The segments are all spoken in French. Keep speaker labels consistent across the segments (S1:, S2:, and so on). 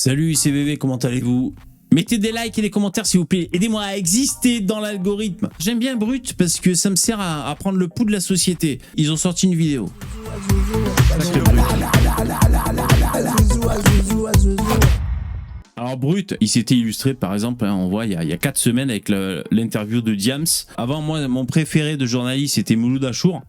S1: Salut, c'est VV, comment allez-vous? Mettez des likes et des commentaires s'il vous plaît. Aidez-moi à exister dans l'algorithme. J'aime bien Brut parce que ça me sert à prendre le pouls de la société. Ils ont sorti une vidéo. Alors Brut, il s'était illustré par exemple, on voit il y a 4 semaines avec l'interview de Diams. Avant moi, mon préféré de journaliste c'était Mouloud Achour.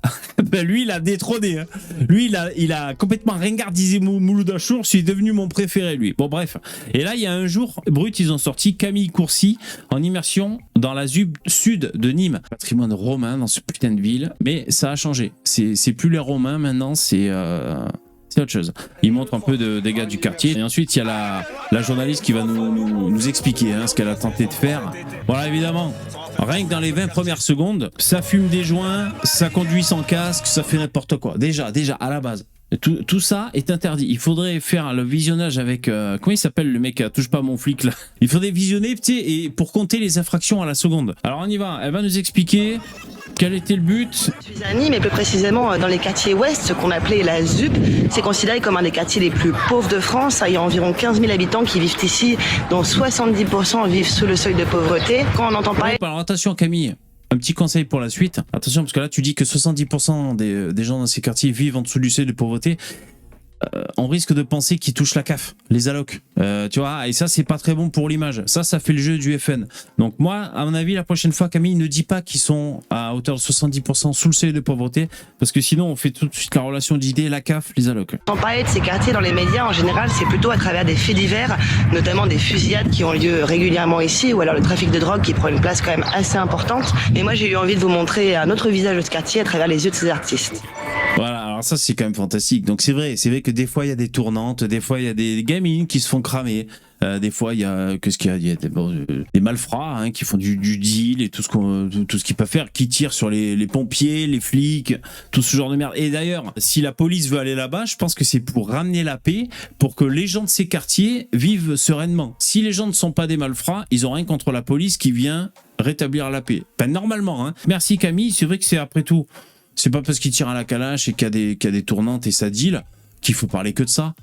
S1: Ben, lui il a détrôné. Hein. Lui il a complètement ringardisé Mouloud Achour, c'est devenu mon préféré lui. Bon bref. Et là il y a un jour, Brut ils ont sorti Camille Courcy en immersion dans la sud de Nîmes. Patrimoine romain dans ce putain de ville. Mais ça a changé. C'est plus les Romains maintenant, c'est autre chose. Il montre un peu des gars du quartier. Et ensuite, il y a la journaliste qui va nous expliquer ce qu'elle a tenté de faire. Voilà, évidemment. Rien que dans les 20 premières secondes, ça fume des joints, ça conduit sans casque, ça fait n'importe quoi. Déjà, à la base. Tout ça est interdit. Il faudrait faire le visionnage avec... comment il s'appelle le mec touche pas mon flic là. Il faudrait visionner, tu sais, et pour compter les infractions à la seconde. Alors on y va. Elle va nous expliquer... Quel était le but?
S2: Je suis à Nîmes, et plus précisément dans les quartiers ouest, ce qu'on appelait la ZUP. C'est considéré comme un des quartiers les plus pauvres de France. Il y a environ 15 000 habitants qui vivent ici, dont 70% vivent sous le seuil de pauvreté. Quand on entend parler...
S1: Alors attention Camille, un petit conseil pour la suite. Attention parce que là tu dis que 70% des gens dans ces quartiers vivent en dessous du seuil de pauvreté. On risque de penser qu'ils touchent la CAF, les allocs, tu vois, et ça c'est pas très bon pour l'image, ça fait le jeu du FN. Donc moi, à mon avis, la prochaine fois, Camille, ne dit pas qu'ils sont à hauteur de 70% sous le seuil de pauvreté, parce que sinon on fait tout de suite la relation d'idées, la CAF, les allocs.
S2: Quand on parlait de ces quartiers dans les médias, en général, c'est plutôt à travers des faits divers, notamment des fusillades qui ont lieu régulièrement ici, ou alors le trafic de drogue qui prend une place quand même assez importante. Mais moi j'ai eu envie de vous montrer un autre visage de ce quartier à travers les yeux de ces artistes.
S1: Voilà, alors ça c'est quand même fantastique. Donc c'est vrai que des fois il y a des tournantes, des fois il y a des gamines qui se font cramer, des fois il y a des malfrats qui font du deal et tout ce qu'ils peuvent faire, qui tirent sur les pompiers, les flics, tout ce genre de merde. Et d'ailleurs, si la police veut aller là-bas, je pense que c'est pour ramener la paix, pour que les gens de ces quartiers vivent sereinement. Si les gens ne sont pas des malfrats, ils ont rien contre la police qui vient rétablir la paix. Pas normalement. Merci Camille, c'est vrai que c'est après tout. C'est pas parce qu'il tire à la calache et qu'il y a des tournantes et ça deal qu'il faut parler que de ça.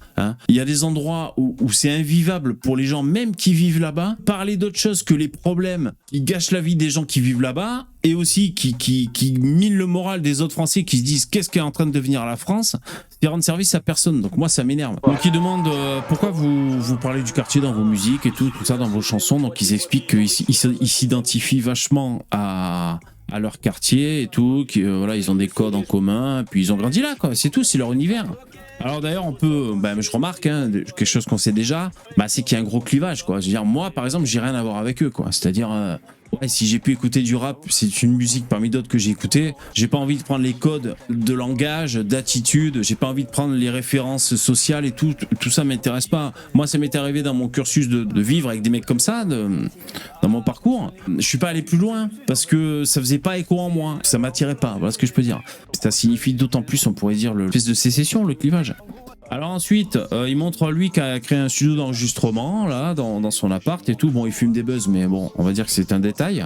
S1: Il y a des endroits où c'est invivable pour les gens même qui vivent là-bas. Parler d'autre chose que les problèmes qui gâchent la vie des gens qui vivent là-bas et aussi qui minent le moral des autres Français qui se disent qu'est-ce qui est en train de devenir la France, c'est rendre service à personne. Donc moi ça m'énerve. Donc ils demandent pourquoi vous parlez du quartier dans vos musiques et tout ça dans vos chansons. Donc ils expliquent qu'ils s'identifient vachement à leur quartier et tout, voilà, ils ont des codes en commun, puis ils ont grandi là, quoi. C'est tout, c'est leur univers. Alors d'ailleurs, on peut, je remarque quelque chose qu'on sait déjà, c'est qu'il y a un gros clivage, quoi. Je veux dire, moi, par exemple, j'ai rien à voir avec eux, quoi. C'est-à-dire, si j'ai pu écouter du rap, c'est une musique parmi d'autres que j'ai écouté. J'ai pas envie de prendre les codes de langage, d'attitude. J'ai pas envie de prendre les références sociales et tout. Tout ça m'intéresse pas. Moi, ça m'est arrivé dans mon cursus de vivre avec des mecs comme ça, dans mon parcours. Je suis pas allé plus loin parce que ça faisait pas écho en moi. Ça m'attirait pas. Voilà ce que je peux dire. Ça signifie d'autant plus, on pourrait dire, l'espèce de sécession, le clivage. Alors ensuite, il montre lui qui a créé un studio d'enregistrement là dans son appart et tout. Bon, il fume des buzz, mais bon, on va dire que c'est un détail.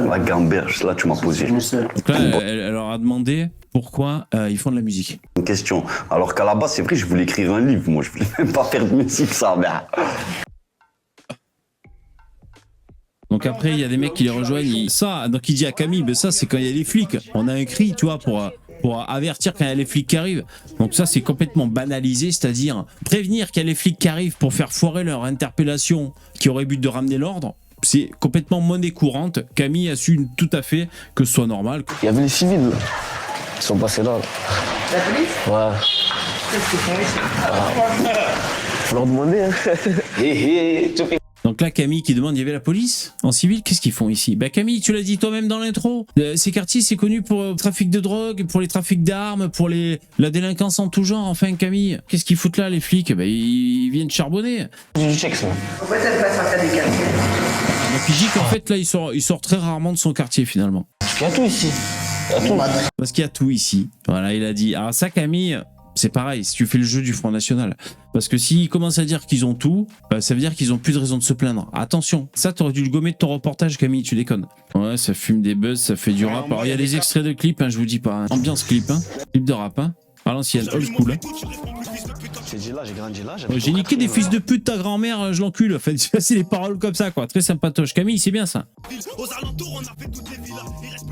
S3: La gamberge, là tu m'as posé.
S1: Donc là, elle leur a demandé pourquoi ils font de la musique.
S3: Une question. Alors qu'à la base, c'est vrai, je voulais écrire un livre. Moi, je voulais même pas faire de musique, ça.
S1: Donc après, il y a des mecs qui les rejoignent. Donc il dit à Camille, ça c'est quand il y a les flics. On a un cri, tu vois, pour avertir quand il y a les flics qui arrivent. Donc ça c'est complètement banalisé, c'est-à-dire prévenir qu'il y a les flics qui arrivent pour faire foirer leur interpellation qui aurait but de ramener l'ordre. C'est complètement monnaie courante. Camille assume tout à fait que ce soit normal.
S4: Il y avait les civils là. Ils sont passés là.
S2: La police ?
S4: Ouais.
S2: Qu'est-ce qu'ils font ici ?
S4: Faut leur demander.
S1: Donc là, Camille qui demande, il y avait la police en civil, qu'est-ce qu'ils font ici? Camille, tu l'as dit toi-même dans l'intro, ces quartiers c'est connu pour le trafic de drogue, pour les trafics d'armes, pour la délinquance en tout genre. Enfin Camille, qu'est-ce qu'ils foutent là les flics? Ils viennent charbonner.
S4: Du check ça.
S2: Pourquoi ça ne passe pas des quartiers ?
S1: Donc il dit qu'en fait là il sort très rarement de son quartier finalement.
S4: Parce qu'il y a tout ici.
S1: Parce qu'il y a tout ici. Voilà, il a dit. Alors ça Camille, c'est pareil, si tu fais le jeu du Front National. Parce que s'ils commencent à dire qu'ils ont tout, ça veut dire qu'ils ont plus de raison de se plaindre. Attention, ça t'aurais dû le gommer de ton reportage Camille, tu déconnes. Ouais, ça fume des buzz, ça fait du rap. Alors il y a des extraits de clips, je vous dis pas. Ambiance clip, clip de rap. À l'ancienne, old school.
S4: J'ai grandi là.
S1: J'ai niqué des fils de pute ta grand-mère, je l'encule. Enfin, c'est les paroles comme ça, quoi. Très sympatoche. Camille, c'est bien ça.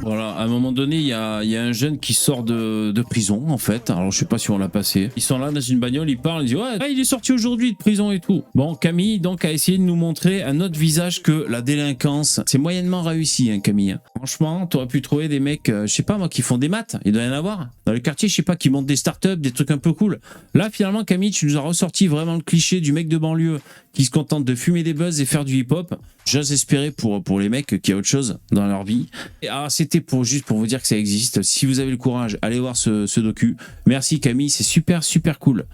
S1: Voilà, à un moment donné, il y a un jeune qui sort de prison, en fait. Alors, je sais pas si on l'a passé. Ils sont là dans une bagnole, ils parlent, ils disent ouais, il est sorti aujourd'hui de prison et tout. Bon, Camille, donc, a essayé de nous montrer un autre visage que la délinquance. C'est moyennement réussi, hein, Camille. Franchement, t'aurais pu trouver des mecs, je sais pas moi, qui font des maths. Il doit y en avoir. Dans le quartier, je sais pas, qui montent des startups, des trucs un peu cool. Là, finalement, Camille, tu nous as ressorti vraiment le cliché du mec de banlieue qui se contente de fumer des buzz et faire du hip-hop. J'ose espérer pour les mecs qu'il y a autre chose dans leur vie. Et c'était juste pour vous dire que ça existe. Si vous avez le courage, allez voir ce docu. Merci Camille, c'est super cool.